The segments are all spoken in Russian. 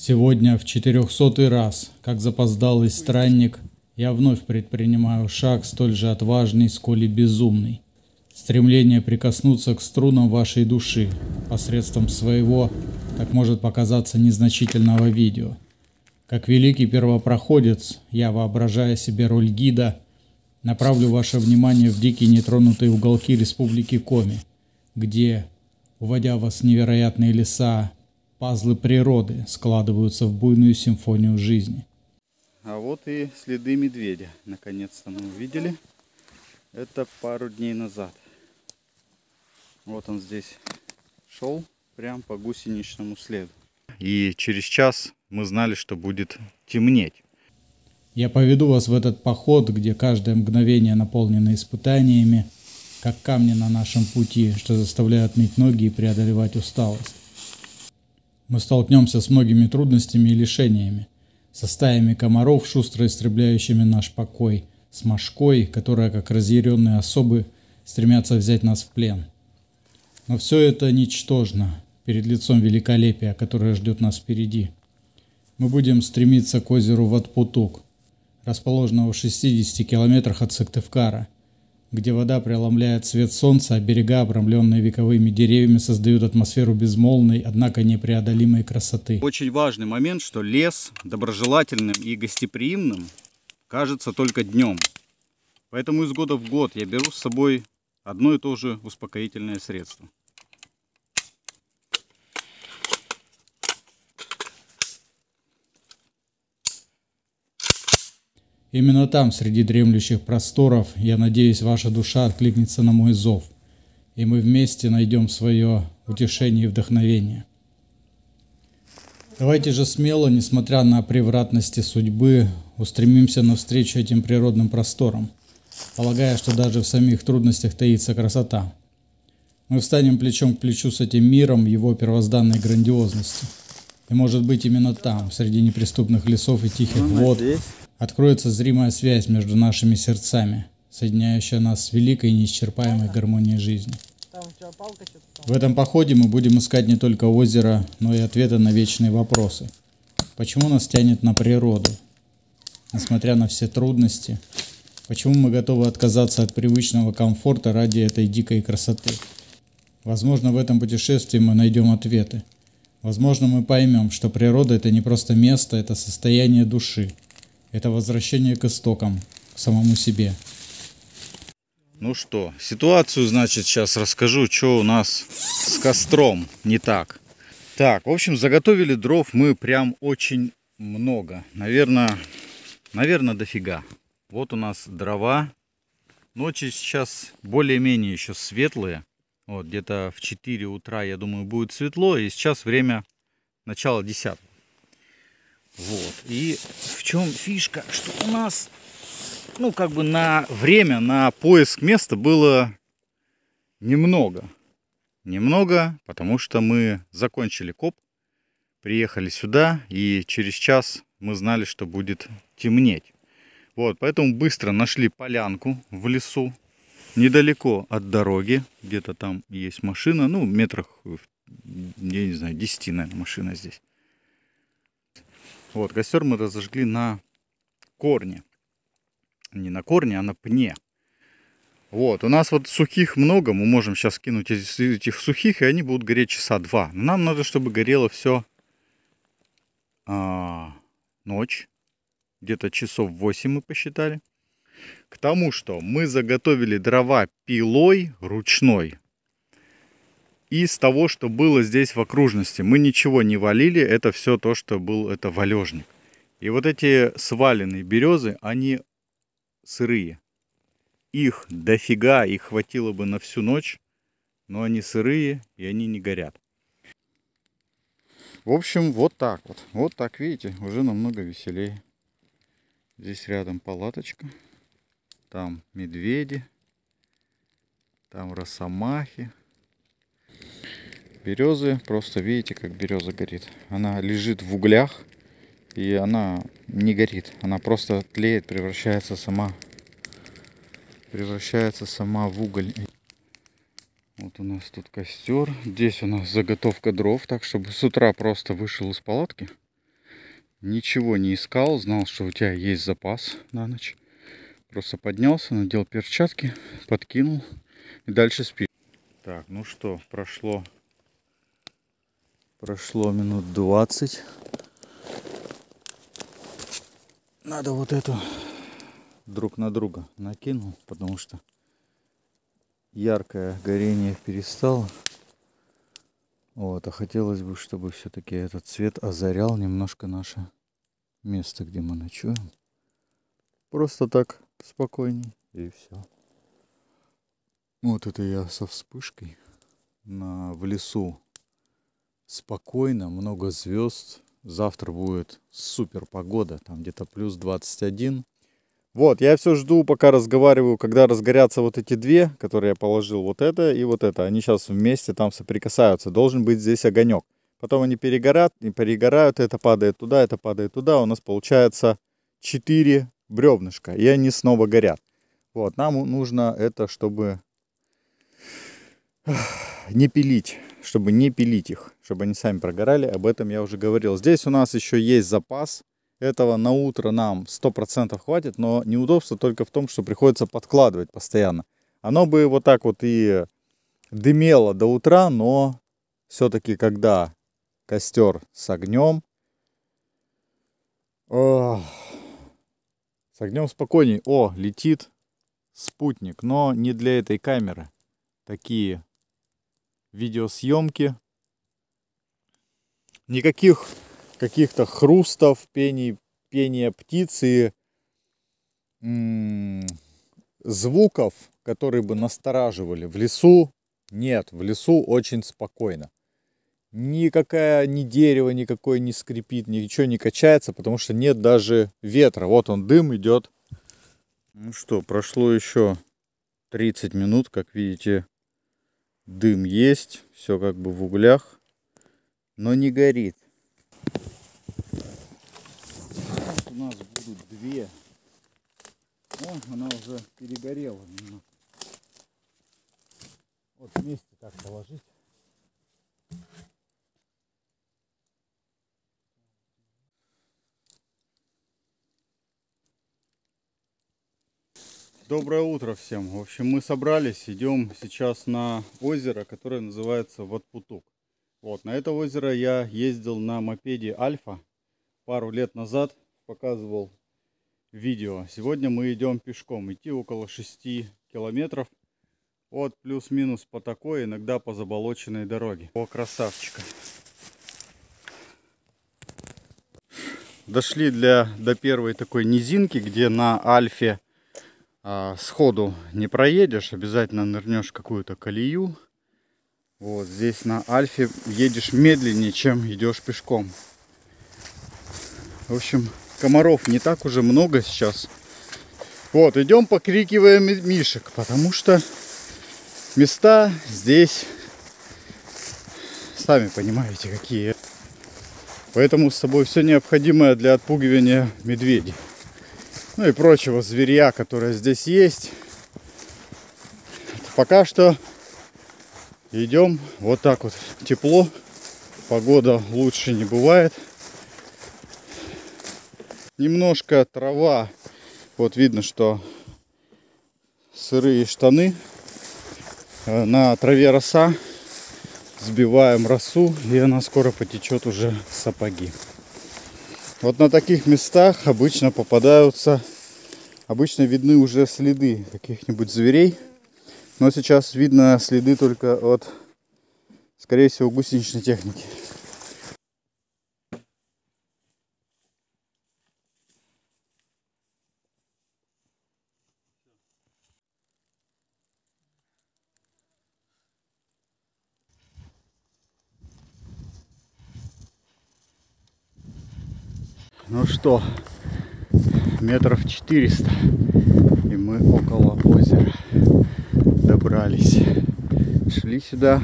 Сегодня в 400-й раз, как запоздалый странник, я вновь предпринимаю шаг столь же отважный, сколь и безумный. Стремление прикоснуться к струнам вашей души посредством своего, так может показаться, незначительного видео. Как великий первопроходец, я, воображая себе роль гида, направлю ваше внимание в дикие нетронутые уголки Республики Коми, где, уводя вас в невероятные леса, пазлы природы складываются в буйную симфонию жизни. А вот и следы медведя. Наконец-то мы увидели. Это пару дней назад. Вот он здесь шел прям по гусеничному следу. И через час мы знали, что будет темнеть. Я поведу вас в этот поход, где каждое мгновение наполнено испытаниями, как камни на нашем пути, что заставляют ныть ноги и преодолевать усталость. Мы столкнемся с многими трудностями и лишениями, со стаями комаров, шустро истребляющими наш покой, с мошкой, которая, как разъяренные особы, стремятся взять нас в плен. Но все это ничтожно перед лицом великолепия, которое ждет нас впереди. Мы будем стремиться к озеру Ватпутук, расположенного в 60 километрах от Сыктывкара, где вода преломляет свет солнца, а берега, обрамленные вековыми деревьями, создают атмосферу безмолвной, однако непреодолимой красоты. Очень важный момент, что лес доброжелательным и гостеприимным кажется только днем. Поэтому из года в год я беру с собой одно и то же успокоительное средство. Именно там, среди дремлющих просторов, я надеюсь, ваша душа откликнется на мой зов, и мы вместе найдем свое утешение и вдохновение. Давайте же смело, несмотря на превратности судьбы, устремимся навстречу этим природным просторам, полагая, что даже в самих трудностях таится красота. Мы встанем плечом к плечу с этим миром в его первозданной грандиозности. И может быть именно там, среди неприступных лесов и тихих вод, откроется зримая связь между нашими сердцами, соединяющая нас с великой и неисчерпаемой гармонией жизни. В этом походе мы будем искать не только озеро, но и ответы на вечные вопросы. Почему нас тянет на природу? Несмотря на все трудности, почему мы готовы отказаться от привычного комфорта ради этой дикой красоты? Возможно, в этом путешествии мы найдем ответы. Возможно, мы поймем, что природа – это не просто место, это состояние души. Это возвращение к истокам, к самому себе. Ну что, ситуацию, значит, сейчас расскажу, что у нас с костром не так. Так, в общем, заготовили дров мы прям очень много. Наверное, дофига. Вот у нас дрова. Ночи сейчас более-менее еще светлые. Вот, где-то в 4 утра, я думаю, будет светло. И сейчас время начала 10. Вот. И в чем фишка, что у нас, ну, как бы на время, на поиск места было немного. Немного, потому что мы закончили коп, приехали сюда, и через час мы знали, что будет темнеть. Вот, поэтому быстро нашли полянку в лесу, недалеко от дороги, где-то там есть машина, ну, метрах, я не знаю, 10, наверное, машина здесь. Вот, костер мы разожгли на корне. Не на корне, а на пне. Вот, у нас вот сухих много. Мы можем сейчас кинуть из этих сухих, и они будут гореть часа 2. Но нам надо, чтобы горело все ночь. Где-то часов 8 мы посчитали. К тому, что мы заготовили дрова пилой ручной. Из того, что было здесь в окружности. Мы ничего не валили, это все то, что был, это валежник. И вот эти сваленные березы, они сырые. Их дофига, их хватило бы на всю ночь, но они сырые и они не горят. В общем, вот так вот. Вот так, видите, уже намного веселее. Здесь рядом палаточка. Там медведи. Там росомахи. Березы, просто видите, как береза горит. Она лежит в углях, и она не горит. Она просто тлеет, превращается сама в уголь. Вот у нас тут костер. Здесь у нас заготовка дров, так чтобы с утра просто вышел из палатки. ничего не искал, знал, что у тебя есть запас на ночь. Просто поднялся, надел перчатки, подкинул и дальше спи. Так, ну что, прошло минут 20. Надо вот эту друг на друга накинул, потому что яркое горение перестало. Вот, а хотелось бы, чтобы все-таки этот цвет озарял немножко наше место, где мы ночуем. Просто так спокойней, и все. Вот это я со вспышкой в лесу. Спокойно, много звезд. Завтра будет супер погода, там где-то плюс 21. Вот, я все жду, пока разговариваю, когда разгорятся вот эти две, которые я положил, вот это и вот это. Они сейчас вместе там соприкасаются. Должен быть здесь огонек. Потом они перегорят, и перегорают, это падает туда, это падает туда. У нас получается 4 бревнышка, и они снова горят. Вот, нам нужно это, чтобы не пилить, их, чтобы они сами прогорали. Об этом я уже говорил. Здесь у нас еще есть запас. Этого на утро нам 100% хватит, но неудобство только в том, что приходится подкладывать постоянно. Оно бы вот так вот и дымело до утра, но все-таки когда костер с огнем, с огнем спокойней. О, летит спутник, но не для этой камеры. Такие видеосъемки. Никаких каких-то хрустов, пения птиц и звуков, которые бы настораживали. В лесу нет, в лесу очень спокойно. Ни дерево никакое не скрипит, ничего не качается, потому что нет даже ветра. Вот он, дым идет. Ну что, прошло еще 30 минут, как видите, дым есть, все как бы в углях, но не горит. У нас будут две. О, она уже перегорела немного. Вот вместе так положить. Доброе утро всем. В общем, мы собрались, идем сейчас на озеро, которое называется Ватпутук. Вот, на это озеро я ездил на мопеде Альфа пару лет назад, показывал видео. Сегодня мы идем пешком, идти около 6 километров. Вот плюс-минус по такой, иногда по заболоченной дороге. О, красавчика. Дошли до первой такой низинки, где на Альфе сходу не проедешь, обязательно нырнешь в какую-то колею. Вот здесь на Альфе едешь медленнее, чем идешь пешком. В общем, комаров не так уже много сейчас. Вот, идем покрикивая мишек, потому что места здесь, сами понимаете, какие. Поэтому с собой все необходимое для отпугивания медведей. Ну и прочего зверя, которое здесь есть. Пока что идем вот так вот. Тепло. Погода лучше не бывает. Немножко трава. Вот видно, что сырые штаны. На траве роса. Сбиваем росу, и она скоро потечет уже в сапоги. Вот на таких местах обычно видны уже следы каких-нибудь зверей. Но сейчас видно следы только от, скорее всего, гусеничной техники. Ну что, метров 400, и мы около озера добрались. Шли сюда.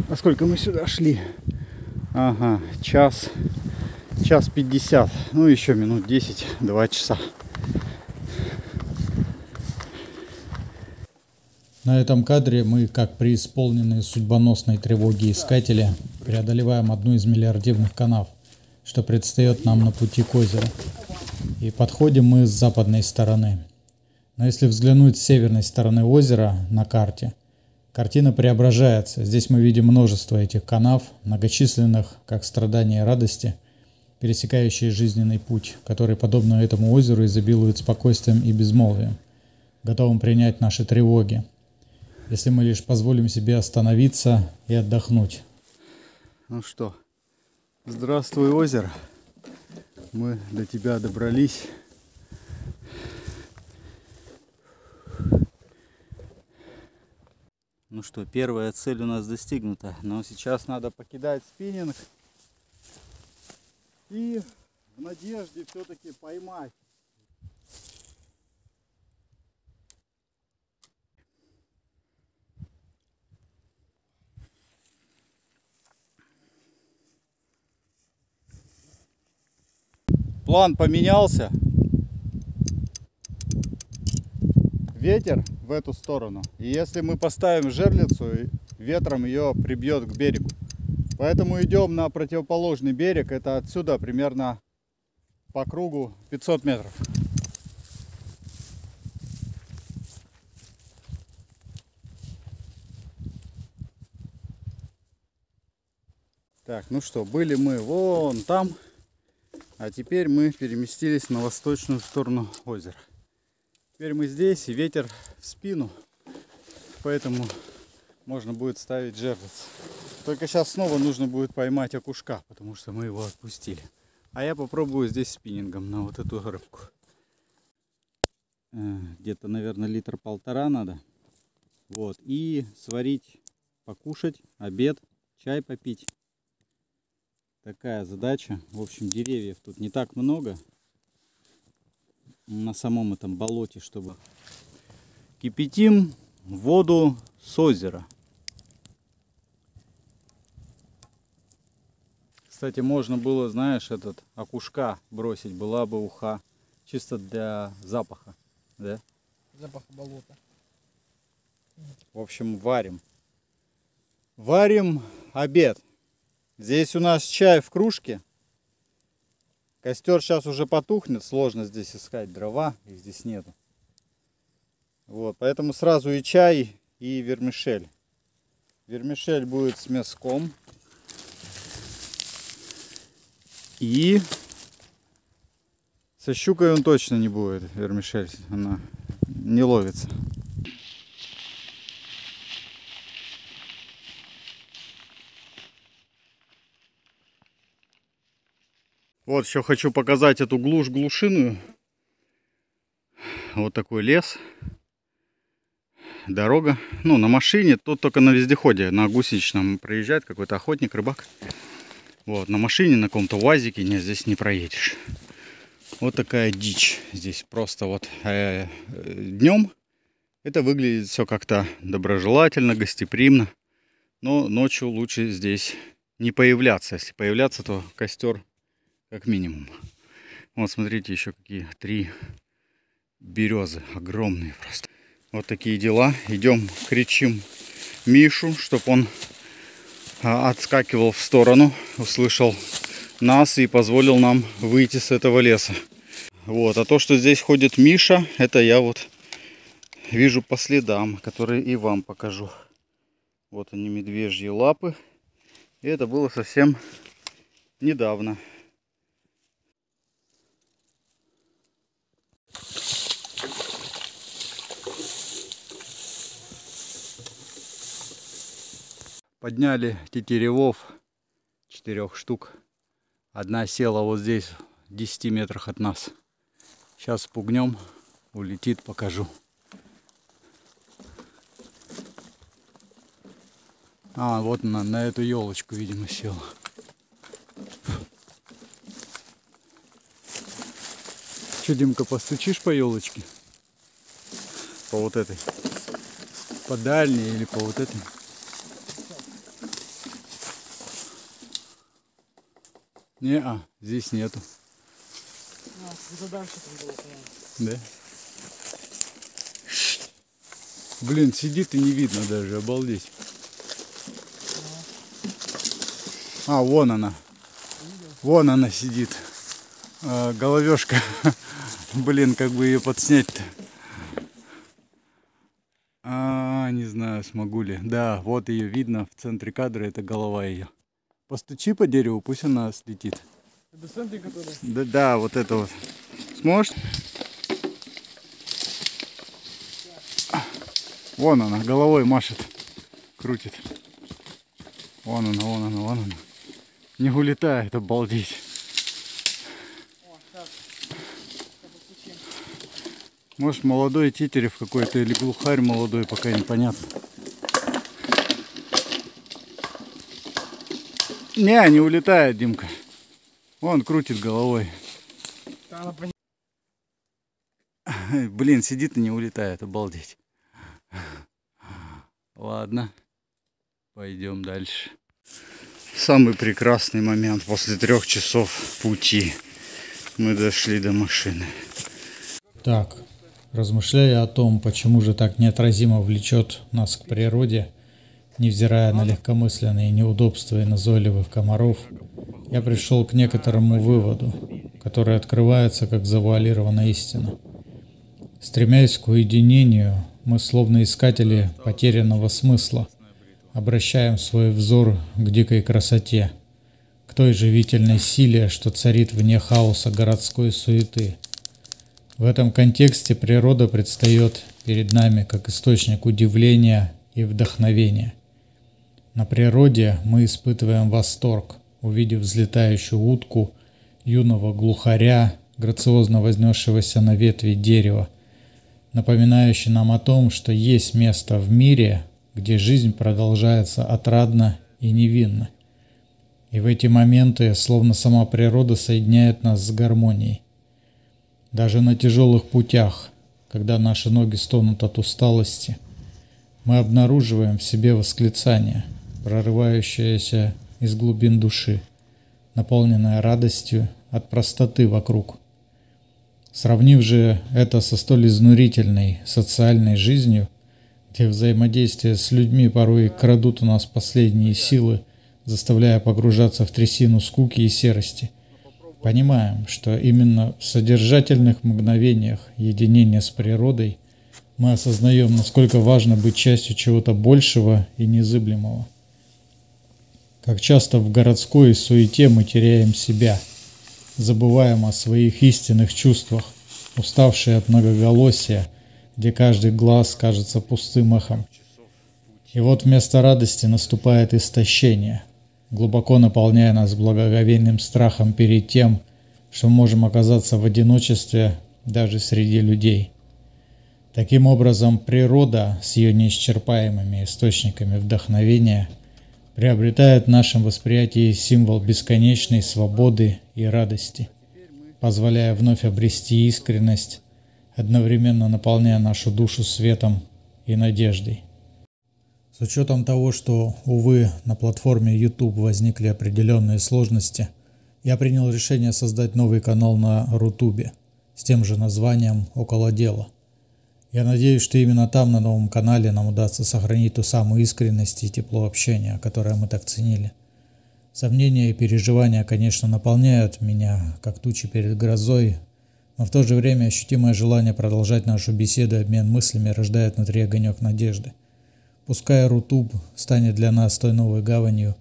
А сколько мы сюда шли? Ага, час 50. Ну еще минут 10, 2 часа. На этом кадре мы, как преисполненные судьбоносной тревоги искатели, преодолеваем одну из мелиардивных канав, что предстает нам на пути к озеру. И подходим мы с западной стороны. Но если взглянуть с северной стороны озера на карте, картина преображается. Здесь мы видим множество этих канав, многочисленных, как страдания и радости, пересекающие жизненный путь, который, подобно этому озеру, изобилует спокойствием и безмолвием, готовым принять наши тревоги, если мы лишь позволим себе остановиться и отдохнуть. Ну что, здравствуй, озеро. Мы до тебя добрались. Ну что, первая цель у нас достигнута. Но сейчас надо покидать спиннинг и в надежде все-таки поймать. План поменялся. Ветер в эту сторону. И если мы поставим жерлицу, ветром ее прибьет к берегу. Поэтому идем на противоположный берег. Это отсюда примерно по кругу 500 метров. Так, ну что, были мы вон там. А теперь мы переместились на восточную сторону озера. Теперь мы здесь, и ветер в спину, поэтому можно будет ставить жерлиц. Только сейчас снова нужно будет поймать окушка, потому что мы его отпустили. А я попробую здесь спиннингом на вот эту рыбку. Где-то, наверное, литр полтора надо. Вот, и сварить, покушать, обед, чай попить. Такая задача. В общем, деревьев тут не так много на самом этом болоте, чтобы... Кипятим воду с озера. Кстати, можно было, знаешь, этот окушка бросить, была бы уха, чисто для запаха, да? Запаха болота. В общем, варим. Варим обед. Здесь у нас чай в кружке. Костер сейчас уже потухнет. Сложно здесь искать дрова. Их здесь нету. Вот, поэтому сразу и чай, и вермишель. Вермишель будет с мяском. И со щукой он точно не будет. Вермишель, она не ловится. Вот еще хочу показать эту глушь глушиную. Вот такой лес. Дорога. Ну, на машине. Тут только на вездеходе, на гусеничном проезжает какой-то охотник, рыбак. Вот, на машине, на каком-то УАЗике нет, здесь не проедешь. Вот такая дичь. Здесь просто вот днем это выглядит все как-то доброжелательно, гостеприимно. Но ночью лучше здесь не появляться. Если появляться, то костер как минимум. Вот смотрите, еще какие 3 березы. Огромные просто. Вот такие дела. Идем, кричим Мишу, чтобы он отскакивал в сторону, услышал нас и позволил нам выйти с этого леса. Вот. А то, что здесь ходит Миша, это я вот вижу по следам, которые и вам покажу. Вот они, медвежьи лапы. И это было совсем недавно. Подняли тетеревов 4 штук. Одна села вот здесь, в 10 метрах от нас. Сейчас спугнем, улетит, покажу. А, вот она, на эту елочку, видимо, села. Че, Димка, постучишь по елочке? По вот этой? По дальней или по вот этой? Не-а, здесь нету. Где-то дальше там было, по-моему. Да? Блин, сидит и не видно даже, обалдеть. А, вон она. Видел? Вон она сидит. Головешка. Блин, как бы ее подснять-то. Не знаю, смогу ли. Да, вот ее видно в центре кадра, это голова ее. Постучи по дереву, пусть она слетит. Это центре, который? Да, вот это вот. Сможешь? Вон она, головой машет, крутит. Вон она, вон она, вон она. Не улетает, обалдеть. О, сейчас. Постучим. Может, молодой тетерев какой-то или глухарь молодой, пока непонятно. Не улетает, Димка. Вон крутит головой. Да, она Блин, сидит и не улетает, обалдеть. Ладно, пойдем дальше. Самый прекрасный момент после 3 часов пути. Мы дошли до машины. Так, размышляя о том, почему же так неотразимо влечет нас к природе, невзирая на легкомысленные неудобства и назойливых комаров, я пришел к некоторому выводу, который открывается как завуалированная истина. Стремясь к уединению, мы, словно искатели потерянного смысла, обращаем свой взор к дикой красоте, к той живительной силе, что царит вне хаоса городской суеты. В этом контексте природа предстает перед нами как источник удивления и вдохновения. На природе мы испытываем восторг, увидев взлетающую утку, юного глухаря, грациозно вознесшегося на ветви дерева, напоминающий нам о том, что есть место в мире, где жизнь продолжается отрадно и невинно. И в эти моменты, словно сама природа соединяет нас с гармонией. Даже на тяжелых путях, когда наши ноги стонут от усталости, мы обнаруживаем в себе восклицание, прорывающееся из глубин души, наполненное радостью от простоты вокруг. Сравнив же это со столь изнурительной социальной жизнью, где взаимодействие с людьми порой крадут у нас последние силы, заставляя погружаться в трясину скуки и серости, понимаем, что именно в содержательных мгновениях единения с природой мы осознаем, насколько важно быть частью чего-то большего и незыблемого. Как часто в городской суете мы теряем себя, забываем о своих истинных чувствах, уставшие от многоголосия, где каждый глаз кажется пустым эхом. И вот вместо радости наступает истощение, глубоко наполняя нас благоговейным страхом перед тем, что мы можем оказаться в одиночестве даже среди людей. Таким образом, природа с ее неисчерпаемыми источниками вдохновения приобретает в нашем восприятии символ бесконечной свободы и радости, позволяя вновь обрести искренность, одновременно наполняя нашу душу светом и надеждой. С учетом того, что, увы, на платформе YouTube возникли определенные сложности, я принял решение создать новый канал на Рутубе с тем же названием «Около дела». Я надеюсь, что именно там, на новом канале, нам удастся сохранить ту самую искренность и тепло общения, которое мы так ценили. Сомнения и переживания, конечно, наполняют меня, как тучи перед грозой, но в то же время ощутимое желание продолжать нашу беседу и обмен мыслями рождает внутри огонек надежды. Пускай Рутуб станет для нас той новой гаванью,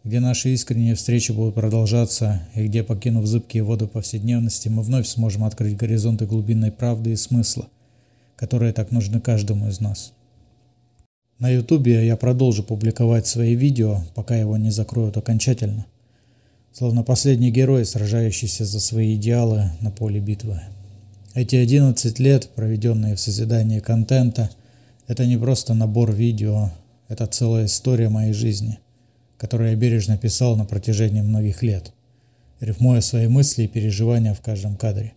где наши искренние встречи будут продолжаться, и где, покинув зыбкие воды повседневности, мы вновь сможем открыть горизонты глубинной правды и смысла, которые так нужны каждому из нас. На Ютубе я продолжу публиковать свои видео, пока его не закроют окончательно, словно последний герой, сражающийся за свои идеалы на поле битвы. Эти 11 лет, проведенные в созидании контента, это не просто набор видео, это целая история моей жизни, которую я бережно писал на протяжении многих лет, рифмуя свои мысли и переживания в каждом кадре.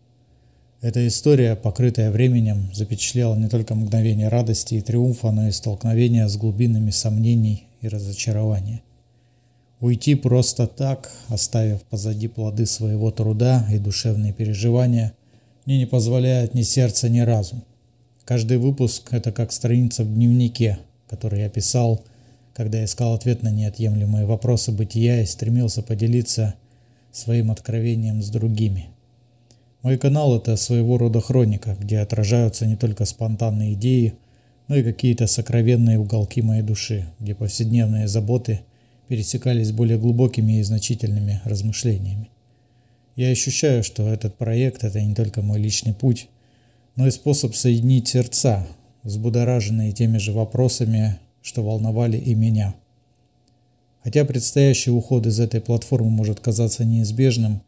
Эта история, покрытая временем, запечатлела не только мгновения радости и триумфа, но и столкновения с глубинами сомнений и разочарования. Уйти просто так, оставив позади плоды своего труда и душевные переживания, мне не позволяет ни сердце, ни разум. Каждый выпуск – это как страница в дневнике, который я писал, когда искал ответ на неотъемлемые вопросы бытия и стремился поделиться своим откровением с другими. Мой канал – это своего рода хроника, где отражаются не только спонтанные идеи, но и какие-то сокровенные уголки моей души, где повседневные заботы пересекались с более глубокими и значительными размышлениями. Я ощущаю, что этот проект – это не только мой личный путь, но и способ соединить сердца, взбудораженные теми же вопросами, что волновали и меня. Хотя предстоящий уход из этой платформы может казаться неизбежным,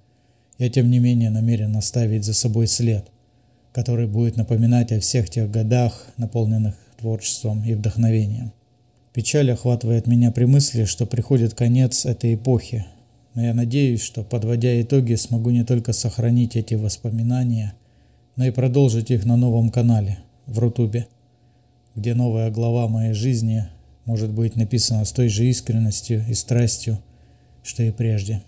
я тем не менее намерен оставить за собой след, который будет напоминать о всех тех годах, наполненных творчеством и вдохновением. Печаль охватывает меня при мысли, что приходит конец этой эпохи, но я надеюсь, что, подводя итоги, смогу не только сохранить эти воспоминания, но и продолжить их на новом канале, в Рутубе, где новая глава моей жизни может быть написана с той же искренностью и страстью, что и прежде.